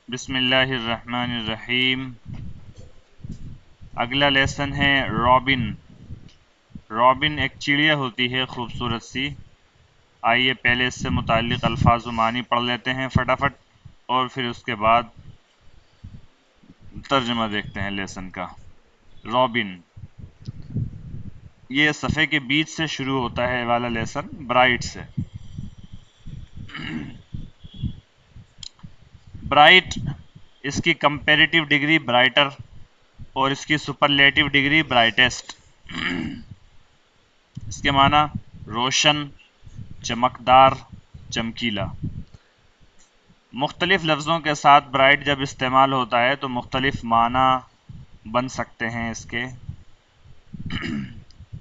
بسم اللہ الرحمن الرحیم۔ اگلا لیسن ہے رابن۔ رابن ایک چڑیا ہوتی ہے خوبصورت سی۔ آئیے پہلے اس سے متعلق الفاظ و معنی پڑھ لیتے ہیں فٹافٹ، اور پھر اس کے بعد ترجمہ دیکھتے ہیں لیسن کا۔ رابن، یہ صفحے کے بیچ سے شروع ہوتا ہے والا لیسن برائٹ سے۔ برائٹ، اس کی کمپیریٹیو ڈگری برائٹر اور اس کی سپرلیٹیو ڈگری برائٹسٹ۔ اس کے معنی روشن، چمکدار، چمکیلا۔ مختلف لفظوں کے ساتھ برائٹ جب استعمال ہوتا ہے تو مختلف معنی بن سکتے ہیں اس کے،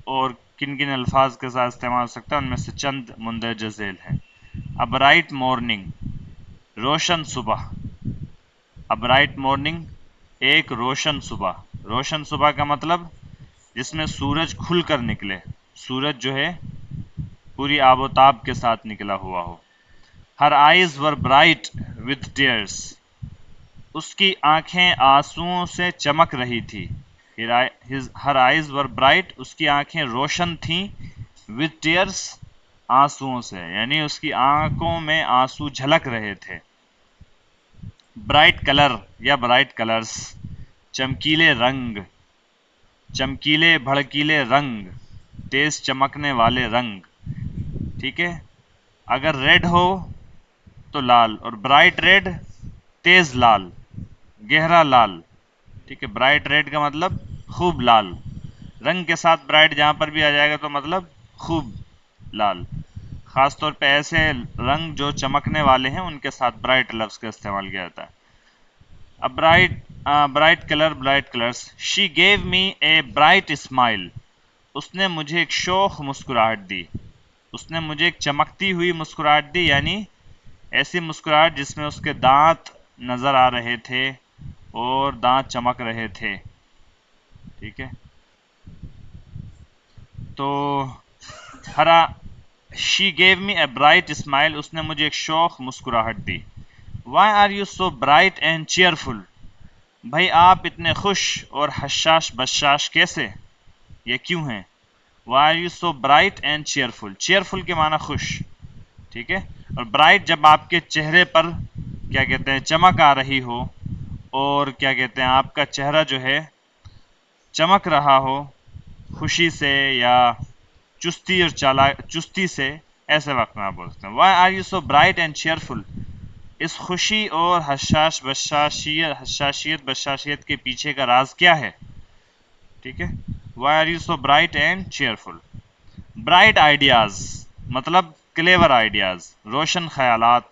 اور کن کن الفاظ کے ساتھ استعمال ہو سکتا ہے ان میں سے چند مندرجہ ذیل ہیں۔ A bright morning، روشن صبح۔ A bright morning، ایک روشن صبح۔ روشن صبح کا مطلب جس میں سورج کھل کر نکلے، سورج جو ہے پوری آب و تاب کے ساتھ نکلا ہوا ہو۔ Her eyes were bright with tears، اس کی آنکھیں آنسوؤں سے چمک رہی تھی۔ Her eyes were bright، اس کی آنکھیں روشن تھیں، with tears، آنسوؤں سے، یعنی اس کی آنکھوں میں آنسو جھلک رہے تھے۔ برائٹ کلر یا برائٹ کلرز، چمکیلے رنگ، چمکیلے بھڑکیلے رنگ، تیز چمکنے والے رنگ۔ ٹھیک ہے، اگر ریڈ ہو تو لال، اور برائٹ ریڈ تیز لال، گہرا لال۔ ٹھیک ہے، برائٹ ریڈ کا مطلب خوب لال، رنگ کے ساتھ برائٹ جہاں پر بھی آ جائے گا تو مطلب خوب لال۔ خاص طور پہ ایسے رنگ جو چمکنے والے ہیں ان کے ساتھ برائٹ لفظ کا استعمال کیا جاتا ہے۔ Bright colour, bright colours. She gave me a bright smile, اس نے مجھے ایک شوخ مسکراہٹ دی، اس نے مجھے ایک چمکتی ہوئی مسکراہٹ دی، یعنی ایسی مسکراہٹ جس میں اس کے دانت نظر آ رہے تھے اور دانت چمک رہے تھے۔ ٹھیک ہے، تو she gave me a bright smile, اس نے مجھے ایک شوخ مسکراہٹ دی۔ Why are you so bright and cheerful, بھائی آپ اتنے خوش اور حشاش بشاش کیسے، یہ کیوں ہیں؟ Why are you so bright and cheerful, cheerful کے معنی خوش۔ ٹھیک ہے، اور برائٹ جب آپ کے چہرے پر کیا کہتے ہیں چمک آ رہی ہو، اور کیا کہتے ہیں آپ کا چہرہ جو ہے چمک رہا ہو خوشی سے یا چستی اور چستی سے، ایسے وقت میں آپ بولتے ہیں why are you so bright and cheerful, اس خوشی اور حشاشیت بشاشیت کے پیچھے کا راز کیا ہے؟ ٹھیک ہے، why are you so bright and cheerful. Bright ideas مطلب کلیور آئیڈیاز، روشن خیالات،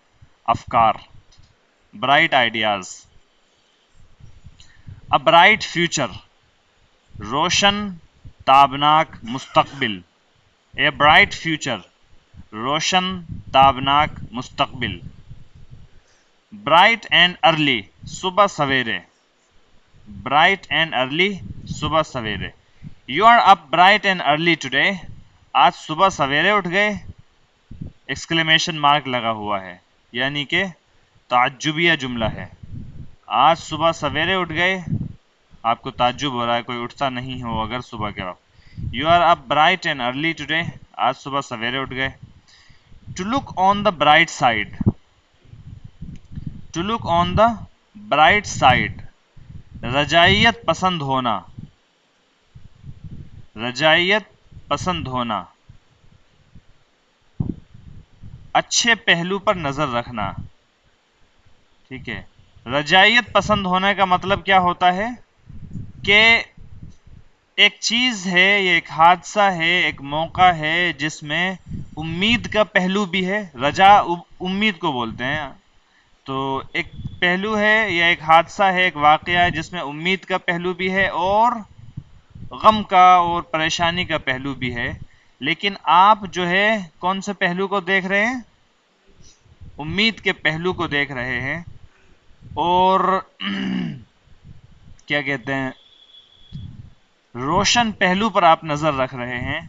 افکار۔ Bright ideas. A bright future، روشن تابناک مستقبل۔ A bright future، روشن تابناک مستقبل۔ برائٹ اینڈ ارلی، صبح سویرے۔ برائٹ اینڈ ارلی، صبح سویرے۔ You are up bright and early today, آج صبح سویرے اٹھ گئے، ایکسکلیمیشن مارک لگا ہوا ہے، یعنی کہ تعجبیہ جملہ ہے۔ آج صبح سویرے اٹھ گئے، آپ کو تعجب ہو رہا ہے، کوئی اٹھتا نہیں ہو اگر صبح کے وقت۔ You are up bright and early today, آج صبح سویرے اٹھ گئے۔ To look on the bright side, to look on the bright side, رجائیت پسند ہونا، رجائیت پسند ہونا، اچھے پہلو پر نظر رکھنا۔ ٹھیک ہے، رجائیت پسند ہونے کا مطلب کیا ہوتا ہے کہ ایک چیز ہے، یہ ایک حادثہ ہے، ایک موقع ہے جس میں امید کا پہلو بھی ہے۔ رجا امید کو بولتے ہیں، تو ایک پہلو ہے یا ایک حادثہ ہے، ایک واقعہ ہے جس میں امید کا پہلو بھی ہے اور غم کا اور پریشانی کا پہلو بھی ہے، لیکن آپ جو ہے کون سے پہلو کو دیکھ رہے ہیں؟ امید کے پہلو کو دیکھ رہے ہیں، اور کیا کہتے ہیں روشن پہلو پر آپ نظر رکھ رہے ہیں،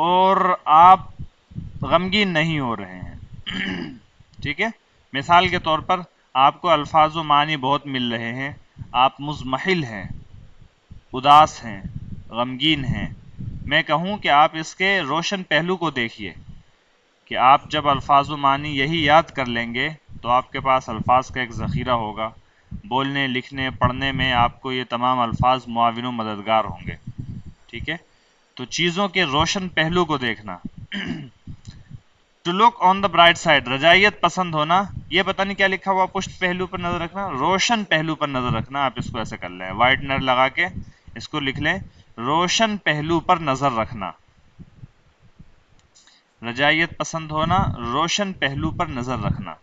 اور آپ غمگین نہیں ہو رہے ہیں۔ ٹھیک ہے، مثال کے طور پر آپ کو الفاظ و معنی بہت مل رہے ہیں، آپ مضمحل ہیں، اداس ہیں، غمگین ہیں، میں کہوں کہ آپ اس کے روشن پہلو کو دیکھیے کہ آپ جب الفاظ و معنی یہی یاد کر لیں گے تو آپ کے پاس الفاظ کا ایک ذخیرہ ہوگا، بولنے لکھنے پڑھنے میں آپ کو یہ تمام الفاظ معاون و مددگار ہوں گے. ٹھیک ہے، تو چیزوں کے روشن پہلو کو دیکھنا. To look on the bright side, رجائیت پسند ہونا. یہ پتہ نہیں کیا لکھا ہوا، پشت پہلو پر نظر رکھنا، روشن پہلو پر نظر رکھنا. آپ اس کو ایسے کر لیں، وائٹنر لگا کے اس کو لکھ لیں، روشن پہلو پر نظر رکھنا. رجائیت پسند ہونا، روشن پہلو پر نظر رکھنا.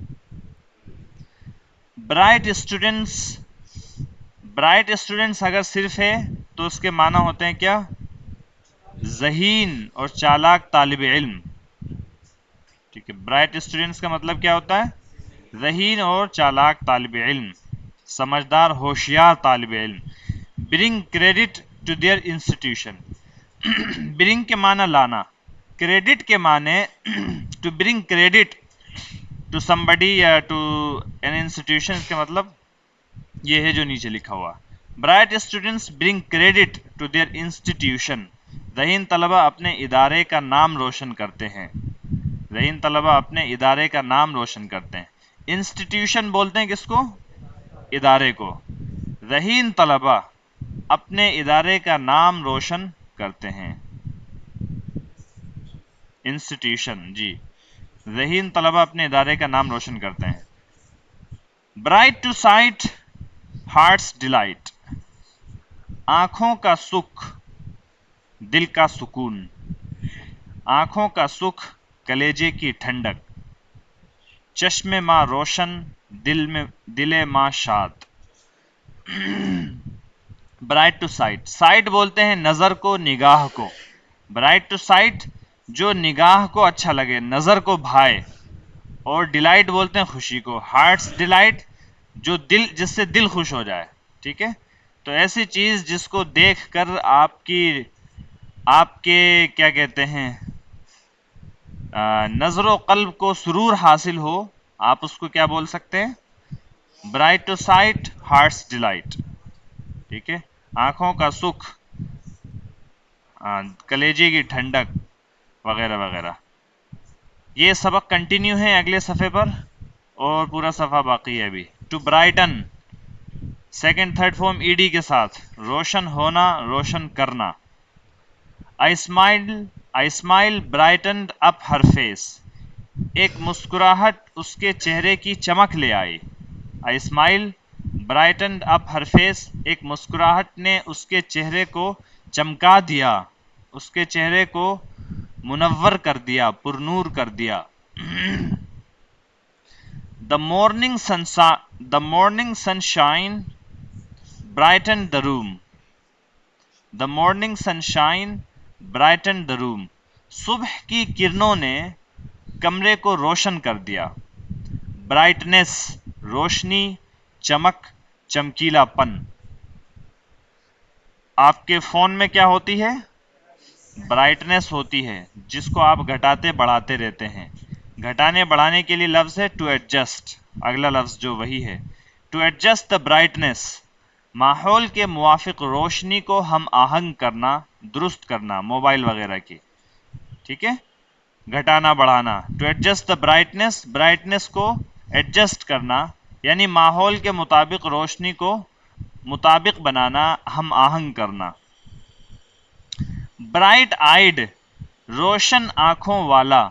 برائٹ اسٹوڈنٹس، برائٹ اسٹوڈنٹس اگر صرف ہے تو اس کے معنی ہوتے ہیں کیا؟ ذہین اور چالاک طالب علم. ٹھیک ہے، برائٹ اسٹوڈنٹس کا مطلب کیا ہوتا ہے؟ ذہین اور چالاک طالب علم، سمجھدار ہوشیار طالب علم. Bring credit to their institution. Bring کے معنی لانا، کریڈٹ کے معنی to bring credit to somebody یا ٹو an institution، اس کا مطلب یہ ہے جو نیچے لکھا ہوا. Bright students bring credit to their institution. ذہین طلبہ اپنے ادارے کا نام روشن کرتے ہیں. ذہین طلبہ اپنے ادارے کا نام روشن کرتے ہیں. انسٹیٹیوشن بولتے ہیں کس کو؟ ادارے کو. ذہین طلبہ اپنے ادارے کا نام روشن کرتے ہیں. انسٹیٹیوشن، جی، ذہین طلبہ اپنے ادارے کا نام روشن کرتے ہیں. Bright to sight heart's delight. آنکھوں کا سکھ، دل کا سکون. آنکھوں کا سکھ، کلیجے کی ٹھنڈک. چشم ماں روشن، دل ماں شاد. برائٹ ٹو سائٹ، سائٹ بولتے ہیں نظر کو، نگاہ کو. برائٹ ٹو سائٹ جو نگاہ کو اچھا لگے، نظر کو بھائے. اور ڈیلائٹ بولتے ہیں خوشی کو. ہارٹس ڈیلائٹ جو دل، جس سے دل خوش ہو جائے. ٹھیک ہے، تو ایسی چیز جس کو دیکھ کر آپ کے کیا کہتے ہیں نظر و قلب کو سرور حاصل ہو، آپ اس کو کیا بول سکتے ہیں؟ Bright to sight heart's delight. ٹھیک ہے، آنکھوں کا سکھ، کلیجے کی ٹھنڈک وغیرہ وغیرہ. یہ سبق کنٹینیو ہے اگلے صفحے پر اور پورا صفحہ باقی ہے ابھی. To brighten, second third form E D کے ساتھ، روشن ہونا، روشن کرنا. I smile brightened up her face. ایک مسکراہٹ اس کے چہرے کی چمک لے آئی. I smile brightened up her face. ایک مسکراہٹ نے اس کے چہرے کو چمکا دیا، اس کے چہرے کو منور کر دیا، پرنور کر دیا. The morning sunshine brightened the room. The morning sunshine brightened the room. صبح کی کرنوں نے کمرے کو روشن کر دیا. برائٹنیس، روشنی، چمک، چمکیلا پن. آپ کے فون میں کیا ہوتی ہے؟ برائٹنیس ہوتی ہے، جس کو آپ گھٹاتے بڑھاتے رہتے ہیں. گھٹانے بڑھانے کے لیے لفظ ہے ٹو ایڈجسٹ. اگلا لفظ جو وہی ہے، ٹو ایڈجسٹ دا برائٹنیس. ماحول کے موافق روشنی کو ہم آہنگ کرنا، درست کرنا، موبائل وغیرہ کی. ٹھیک ہے، گھٹانا بڑھانا. To adjust the brightness, brightness کو ایڈجسٹ کرنا یعنی ماحول کے مطابق روشنی کو مطابق بنانا، ہم آہنگ کرنا. برائٹ آئیڈ، روشن آنکھوں والا،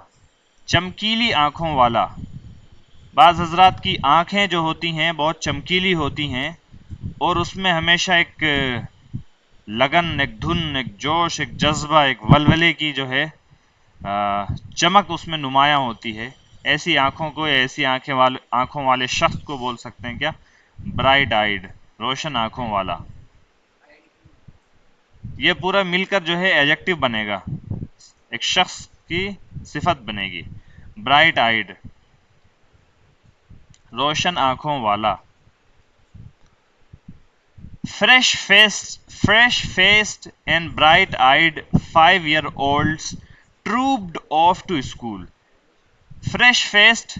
چمکیلی آنکھوں والا. بعض حضرات کی آنکھیں جو ہوتی ہیں بہت چمکیلی ہوتی ہیں اور اس میں ہمیشہ ایک لگن، ایک دھن، ایک جوش، ایک جذبہ، ایک ولولے کی جو ہے چمک اس میں نمایاں ہوتی ہے. ایسی آنکھوں کو، ایسی آنکھوں والے شخص کو بول سکتے ہیں کیا؟ برائٹ آئیڈ، روشن آنکھوں والا. یہ پورا مل کر جو ہے ایڈجیکٹو بنے گا، ایک شخص کی صفت بنے گی. برائٹ آئیڈ، روشن آنکھوں والا. Fresh faced and bright eyed 5-year-olds trooped off to school. Fresh faced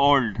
old,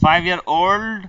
5 year old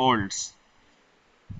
olds,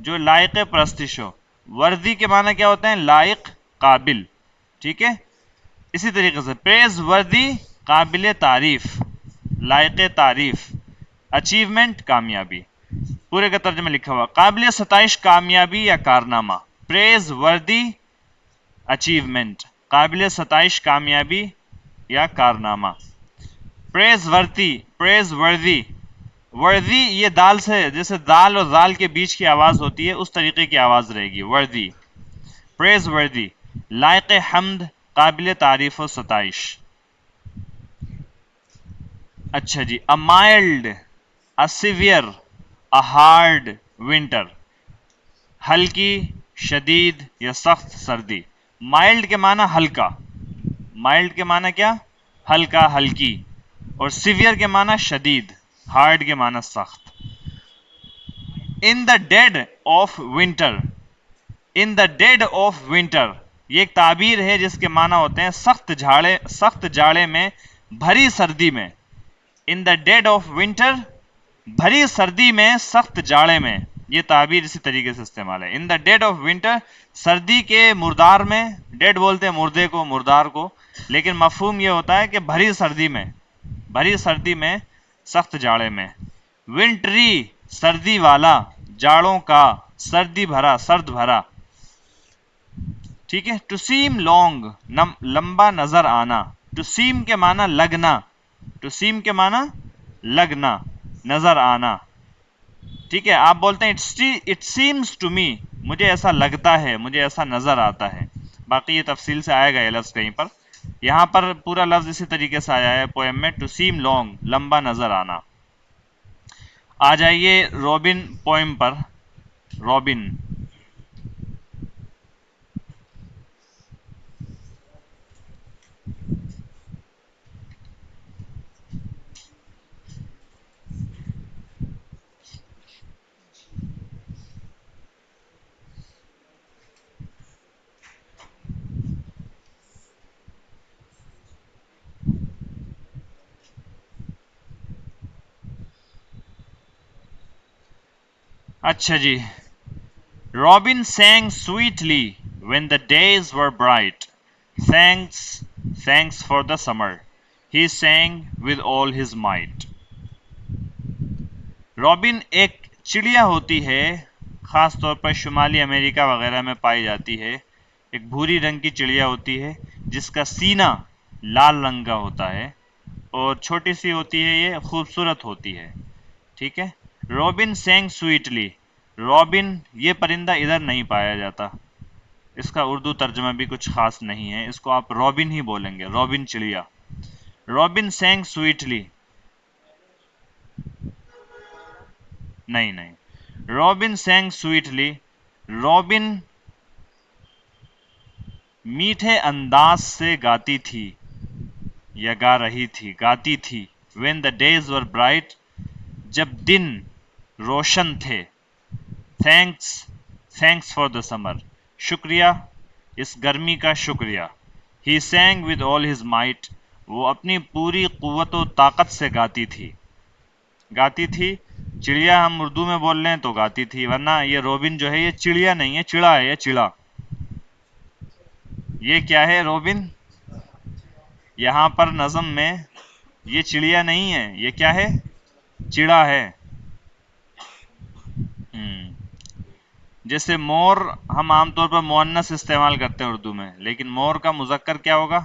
جو لائق پرستش ہو. وردی کے معنی کیا ہوتے ہیں؟ لائق، قابل. ٹھیک ہے، اسی طریقے سے پریز وردی قابل تعریف، لائق تعریف. اچیومنٹ کامیابی. پورے کا ترجمہ لکھا ہوا. قابل ستائش کامیابی یا کارنامہ. پریز وردی اچیومنٹ، قابل ستائش کامیابی یا کارنامہ. پریز وردی، پریز وردی، وردی یہ دال سے، جیسے دال اور زال کے بیچ کی آواز ہوتی ہے اس طریقے کی آواز رہے گی، وردی. پریز وردی، لائق حمد، قابل تعریف و ستائش. اچھا جی. a mild, a severe, a hard winter. ہلکی، شدید یا سخت سردی. مائلڈ کے معنی ہلکا، مائلڈ کے معنی کیا؟ ہلکا، ہلکی. اور سیویئر کے معنی شدید، ہارڈ کے معنی سخت. In the dead of winter. In the dead of winter یہ ایک تعبیر ہے جس کے معنی ہوتے ہیں سخت جاڑے میں، بھری سردی میں. ان دا ڈیڈ آف ونٹر، بھری سردی میں، سخت جاڑے میں. یہ تعبیر اسی طریقے سے استعمال ہے. ان دا ڈیڈ آف ونٹر، سردی کے مردار میں. ڈیڈ بولتے ہیں مردے کو، مردار کو، لیکن مفہوم یہ ہوتا ہے کہ بھری سردی میں، بھری سردی میں، سخت جاڑے میں. ونٹری سردی والا، جاڑوں کا، سردی بھرا، سرد بھرا. ٹھیک ہے. ٹو سیم لانگ، لمبا نظر آنا. ٹو سیم کے معنی لگنا، ٹو سیم کے معنی لگنا، نظر آنا. ٹھیک ہے. آپ بولتے ہیں اٹ سیمز ٹو می، مجھے ایسا لگتا ہے، مجھے ایسا نظر آتا ہے. باقی یہ تفصیل سے آئے گا یہ لفظ کہیں پر. یہاں پر پورا لفظ اسی طریقے سے آیا ہے پوئم میں. ٹو سیم لانگ، لمبا نظر آنا. آ جائیے روبن پوئم پر. روبن. اچھا جی. Robin sang sweetly when the days were bright. Thanks for the summer. He sang with all his might. Robin ایک چڑیا ہوتی ہے، خاص طور پر شمالی امریکہ وغیرہ میں پائی جاتی ہے. ایک بھوری رنگ کی چڑیا ہوتی ہے جس کا سینہ لال رنگ کا ہوتا ہے اور چھوٹی سی ہوتی ہے، یہ خوبصورت ہوتی ہے. ٹھیک ہے. Robin sang sweetly. رابن یہ پرندہ ادھر نہیں پایا جاتا، اس کا اردو ترجمہ بھی کچھ خاص نہیں ہے، اس کو آپ رابن ہی بولیں گے، رابن چڑیا. Robin sang سویٹلی. نہیں. Robin sang sweetly. رابن میٹھے انداز سے گاتی تھی یا گا رہی تھی، گاتی تھی. when the days were bright، جب دن روشن تھے. thanks for the summer، شکریہ اس گرمی کا، شکریہ. he sang with all his might، وہ اپنی پوری قوت و طاقت سے گاتی تھی. گاتی تھی، چڑیا ہم اردو میں بول رہے ہیں تو گاتی تھی، ورنہ یہ روبن جو ہے یہ چڑیا نہیں ہے، چڑا ہے، یہ چڑا. یہ کیا ہے روبن؟ یہاں پر نظم میں یہ چڑیا نہیں ہے، یہ کیا ہے؟ چڑا ہے. جیسے مور ہم عام طور پر مؤنث استعمال کرتے ہیں اردو میں، لیکن مور کا مذکر کیا ہوگا؟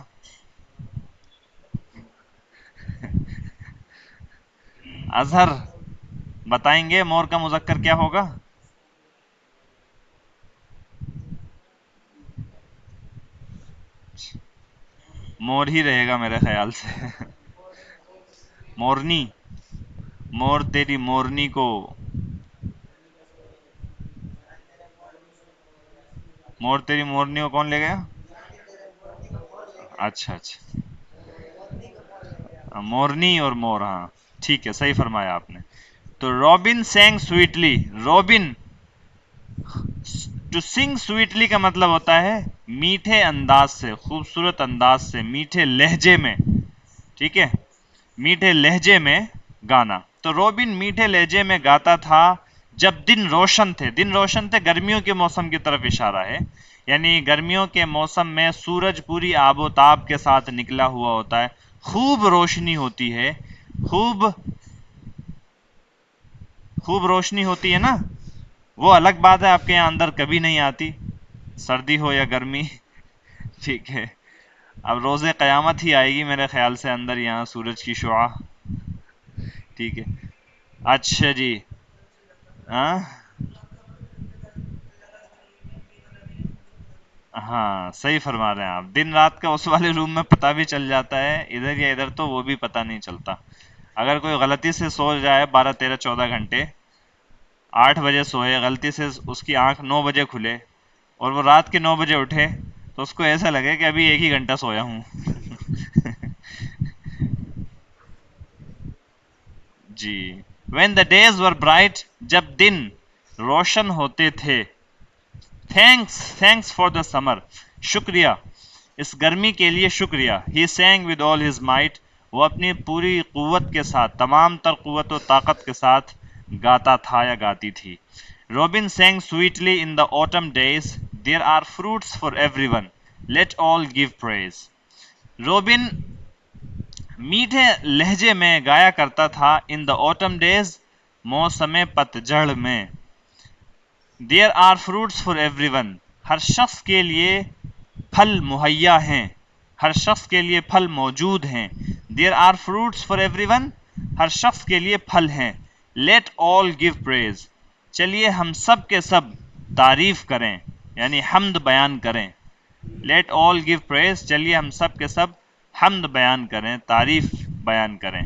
اظہر بتائیں گے مور کا مذکر کیا ہوگا؟ مور ہی رہے گا میرے خیال سے. مورنی. مور تیری مورنی کو. مور تیری مورنی کو کون لے گیا؟ اچھا. مورنی اور مور، ہاں ٹھیک ہے، صحیح فرمایا آپ نے. تو robin sang sweetly. Robin to sing sweetly کا مطلب ہوتا ہے میٹھے انداز سے، خوبصورت انداز سے، میٹھے لہجے میں. ٹھیک ہے، میٹھے لہجے میں گانا. تو رابن میٹھے لہجے میں گاتا تھا جب دن روشن تھے. دن روشن تھے گرمیوں کے موسم کی طرف اشارہ ہے، یعنی گرمیوں کے موسم میں سورج پوری آب و تاب کے ساتھ نکلا ہوا ہوتا ہے، خوب روشنی ہوتی ہے، خوب روشنی ہوتی ہے نا. وہ الگ بات ہے آپ کے یہاں اندر کبھی نہیں آتی، سردی ہو یا گرمی. ٹھیک ہے، اب روز قیامت ہی آئے گی میرے خیال سے اندر یہاں سورج کی شعاع. ٹھیک ہے، اچھا جی. ہاں ہاں صحیح فرما رہے ہیں آپ. دن رات کا اس والے روم میں پتہ بھی چل جاتا ہے، ادھر یا ادھر تو وہ بھی پتہ نہیں چلتا. اگر کوئی غلطی سے سو جائے 12 13 14 گھنٹے، 8 بجے سوئے، غلطی سے اس کی آنکھ 9 بجے کھلے اور وہ رات کے 9 بجے اٹھے تو اس کو ایسا لگے کہ ابھی 1 ہی گھنٹہ سویا ہوں. جی. when the days were bright، جب دن روشن ہوتے تھے. thanks for the summer، شکریہ اس گرمی کے لیے شکریہ. he sang with all his might، وہ اپنی پوری قوت کے ساتھ، تمام تر قوت و طاقت کے ساتھ گاتا تھا یا گاتی تھی. Robin sang sweetly in the autumn days، there are fruits for everyone، let all give praise. Robin میٹھے لہجے میں گایا کرتا تھا ان دا autumn days، موسم پتجھڑ میں. there are fruits for everyone، ہر شخص کے لیے پھل مہیا ہیں، ہر شخص کے لیے پھل موجود ہیں. there are fruits for everyone، ہر شخص کے لیے پھل ہیں. let all give praise، چلیے ہم سب کے سب تعریف کریں یعنی حمد بیان کریں. let all give praise، چلیے ہم سب کے سب حمد بیان کریں، تعریف بیان کریں.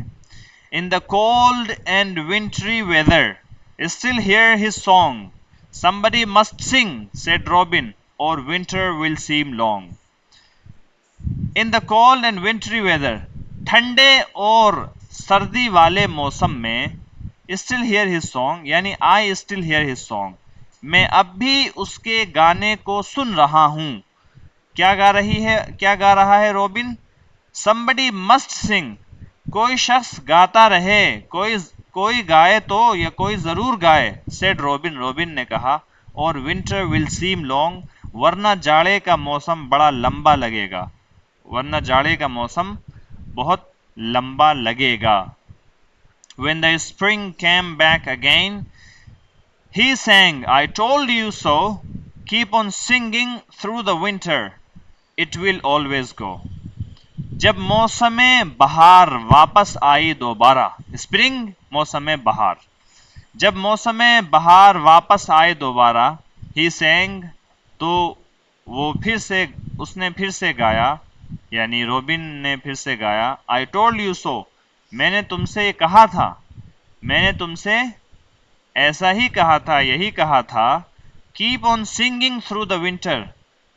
in the cold and wintry weather، still hear his song، somebody must sing said Robin or winter will seem long. in the cold and wintry weather، ٹھنڈے اور سردی والے موسم میں still hear his song یعنی I still hear his song، میں اب بھی اس کے گانے کو سن رہا ہوں. کیا گا رہا ہے روبن؟ somebody must sing، کوئی شخص گاتا رہے، کوئی گائے تو یا کوئی ضرور گائے. said روبن نے کہا. اور winter will seem long، ورنہ جاڑے کا موسم بڑا لمبا لگے گا، ورنہ جاڑے کا موسم بہت لمبا لگے گا. when the spring came back again، he sang I told you so، keep on singing through the winter، it will always go. جب موسم بہار واپس آئی دوبارہ، اسپرنگ موسم بہار، جب موسم بہار واپس آئے دوبارہ، ہی سینگ تو اس نے پھر سے گایا یعنی روبن نے پھر سے گایا. آئی ٹولڈ یو سو، میں نے تم سے یہ کہا تھا، میں نے تم سے ایسا ہی کہا تھا، یہی کہا تھا. Keep on singing through the winter,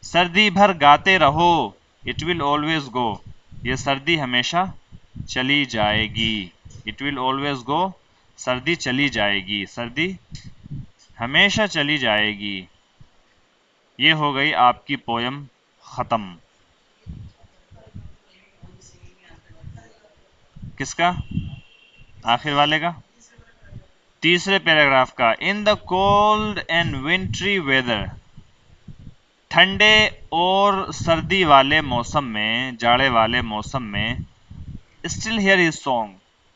سردی بھر گاتے رہو. اٹ ول آلویز گو، یہ سردی ہمیشہ چلی جائے گی. اٹ ول آلویز گو، سردی چلی جائے گی، سردی ہمیشہ چلی جائے گی. یہ ہو گئی آپ کی پویم ختم. کس کا؟ آخر والے کا، تیسرے پیراگراف کا. ان دا کولڈ اینڈ ونٹری ویدر، ٹھنڈے اور سردی والے موسم میں، جاڑے والے موسم میں. اسٹل ہیئر ہز سانگ،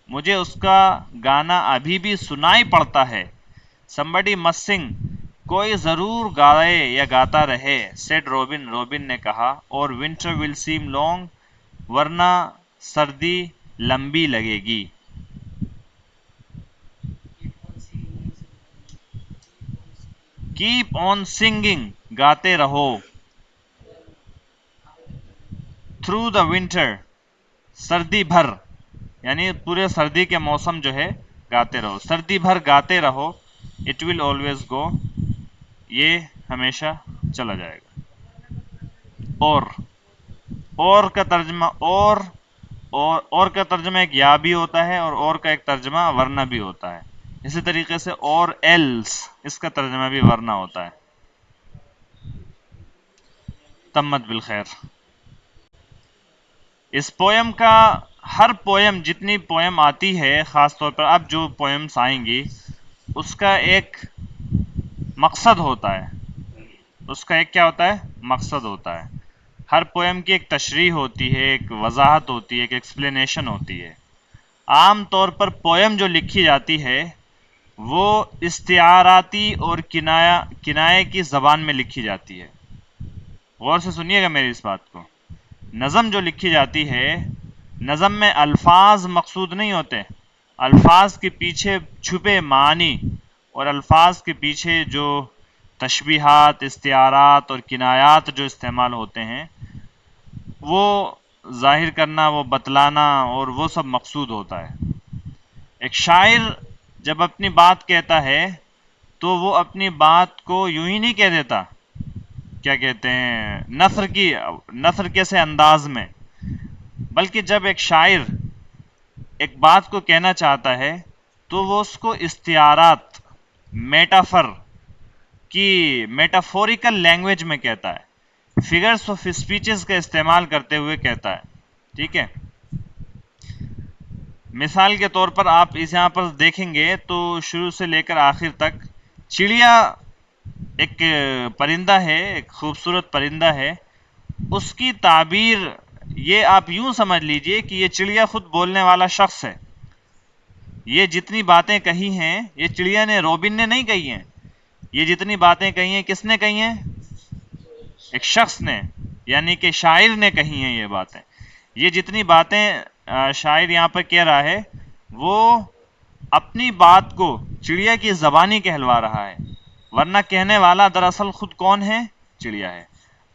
مجھے اس کا گانا ابھی بھی سنائی پڑتا ہے. somebody must sing، کوئی ضرور گائے یا گاتا رہے. said روبن نے کہا. اور winter will seem long، ورنہ سردی لمبی لگے گی. keep on singing، گاتے رہو. through the winter، سردی بھر یعنی پورے سردی کے موسم جو ہے گاتے رہو، سردی بھر گاتے رہو. اٹ ول آلویز گو، یہ ہمیشہ چلا جائے گا. اور کا ترجمہ اور کا ترجمہ ایک یا بھی ہوتا ہے اور کا ایک ترجمہ ورنہ بھی ہوتا ہے. اسی طریقے سے اور ایلس، اس کا ترجمہ بھی ورنہ ہوتا ہے. تمت بالخیر. اس پویم کا ہر پویم، جتنی پویم آتی ہے، خاص طور پر اب جو پویمز آئیں گی، اس کا ایک مقصد ہوتا ہے، اس کا ایک کیا ہوتا ہے؟ مقصد ہوتا ہے۔ ہر پویم کی ایک تشریح ہوتی ہے، ایک وضاحت ہوتی ہے، ایک ایکسپلینیشن ہوتی ہے۔ عام طور پر پویم جو لکھی جاتی ہے وہ استعاراتی اور کنایہ کی زبان میں لکھی جاتی ہے۔ غور سے سنیے گا میری اس بات کو۔ نظم جو لکھی جاتی ہے، نظم میں الفاظ مقصود نہیں ہوتے، الفاظ کے پیچھے چھپے معنی اور الفاظ کے پیچھے جو تشبیہات، استعارات اور کنایات جو استعمال ہوتے ہیں وہ ظاہر کرنا، وہ بتلانا اور وہ سب مقصود ہوتا ہے۔ ایک شاعر جب اپنی بات کہتا ہے تو وہ اپنی بات کو یوں ہی نہیں کہہ دیتا، کیا کہتے ہیں، نثر کیسے انداز میں، بلکہ جب ایک شاعر ایک بات کو کہنا چاہتا ہے تو وہ اس کو استعارات، میٹافر کی میٹافوریکل لینگویج میں کہتا ہے، فگرز آف اسپیچز کا استعمال کرتے ہوئے کہتا ہے، ٹھیک ہے۔ مثال کے طور پر آپ اس یہاں پر دیکھیں گے تو شروع سے لے کر آخر تک چڑیا ایک پرندہ ہے، ایک خوبصورت پرندہ ہے، اس کی تعبیر یہ آپ یوں سمجھ لیجئے کہ یہ چڑیا خود بولنے والا شخص ہے۔ یہ جتنی باتیں کہی ہیں یہ چڑیا نے، روبن نے نہیں کہی ہیں، یہ جتنی باتیں کہی ہیں کس نے کہی ہیں؟ ایک شخص نے، یعنی کہ شاعر نے کہی ہیں یہ باتیں۔ یہ جتنی باتیں شاعر یہاں پر کہہ رہا ہے وہ اپنی بات کو چڑیا کی زبانی کہلوا رہا ہے، ورنہ کہنے والا دراصل خود کون ہے؟ چڑیا ہے۔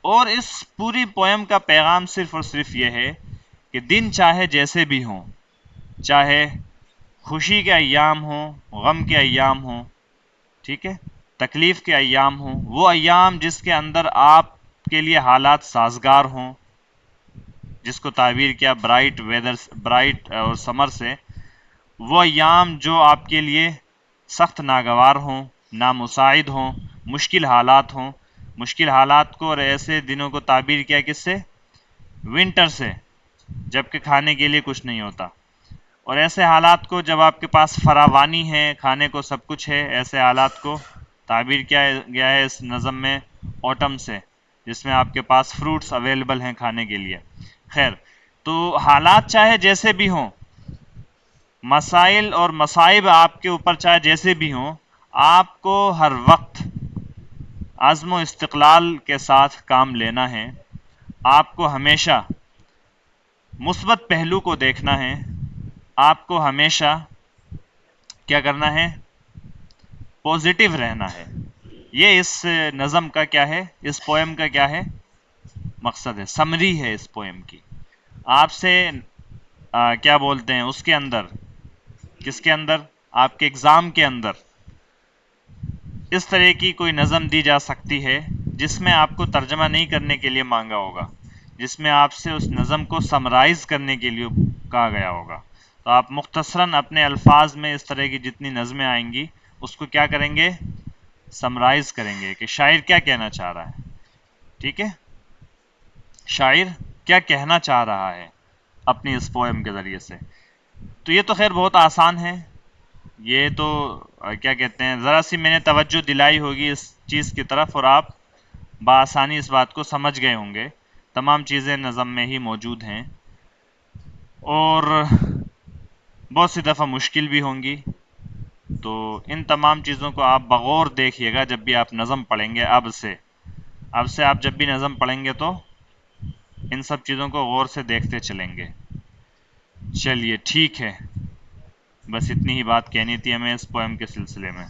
اور اس پوری پویم کا پیغام صرف اور صرف یہ ہے کہ دن چاہے جیسے بھی ہوں، چاہے خوشی کے ایام ہوں، غم کے ایام ہوں، ٹھیک ہے، تکلیف کے ایام ہوں، وہ ایام جس کے اندر آپ کے لیے حالات سازگار ہوں، جس کو تعبیر کیا برائٹ اور سمر سے، وہ ایام جو آپ کے لیے سخت ناگوار ہوں، نامساعد ہوں، مشکل حالات ہوں، مشکل حالات کو اور ایسے دنوں کو تعبیر کیا کس سے؟ ونٹر سے، جب کہ کھانے کے لیے کچھ نہیں ہوتا، اور ایسے حالات کو جب آپ کے پاس فراوانی ہے، کھانے کو سب کچھ ہے، ایسے حالات کو تعبیر کیا گیا ہے اس نظم میں اوٹم سے، جس میں آپ کے پاس فروٹس اویلیبل ہیں کھانے کے لیے۔ خیر، تو حالات چاہے جیسے بھی ہوں، مسائل اور مصائب آپ کے اوپر چاہے جیسے بھی ہوں، آپ کو ہر وقت عزم و استقلال کے ساتھ کام لینا ہے، آپ کو ہمیشہ مثبت پہلو کو دیکھنا ہے، آپ کو ہمیشہ کیا کرنا ہے؟ پوزیٹیو رہنا ہے۔ یہ اس نظم کا کیا ہے؟ اس پویم کا کیا ہے؟ مقصد ہے، سمری ہے اس پویم کی۔ آپ سے کیا بولتے ہیں اس کے اندر، کس کے اندر؟ آپ کے اگزام کے اندر اس طرح کی کوئی نظم دی جا سکتی ہے جس میں آپ کو ترجمہ نہیں کرنے کے لیے مانگا ہوگا، جس میں آپ سے اس نظم کو سمرائز کرنے کے لیے کہا گیا ہوگا، تو آپ مختصراً اپنے الفاظ میں اس طرح کی جتنی نظمیں آئیں گی اس کو کیا کریں گے؟ سمرائز کریں گے کہ شاعر کیا کہنا چاہ رہا ہے، ٹھیک ہے، شاعر کیا کہنا چاہ رہا ہے اپنی اس پویم کے ذریعے سے۔ تو یہ تو خیر بہت آسان ہے، یہ تو کیا کہتے ہیں، ذرا سی میں نے توجہ دلائی ہوگی اس چیز کی طرف اور آپ بآسانی اس بات کو سمجھ گئے ہوں گے۔ تمام چیزیں نظم میں ہی موجود ہیں اور بہت سی دفعہ مشکل بھی ہوں گی، تو ان تمام چیزوں کو آپ بغور دیکھیے گا جب بھی آپ نظم پڑھیں گے۔ اب سے آپ جب بھی نظم پڑھیں گے تو ان سب چیزوں کو غور سے دیکھتے چلیں گے۔ چلیے ٹھیک ہے، بس اتنی ہی بات کہنی تھی ہمیں اس پویم کے سلسلے میں۔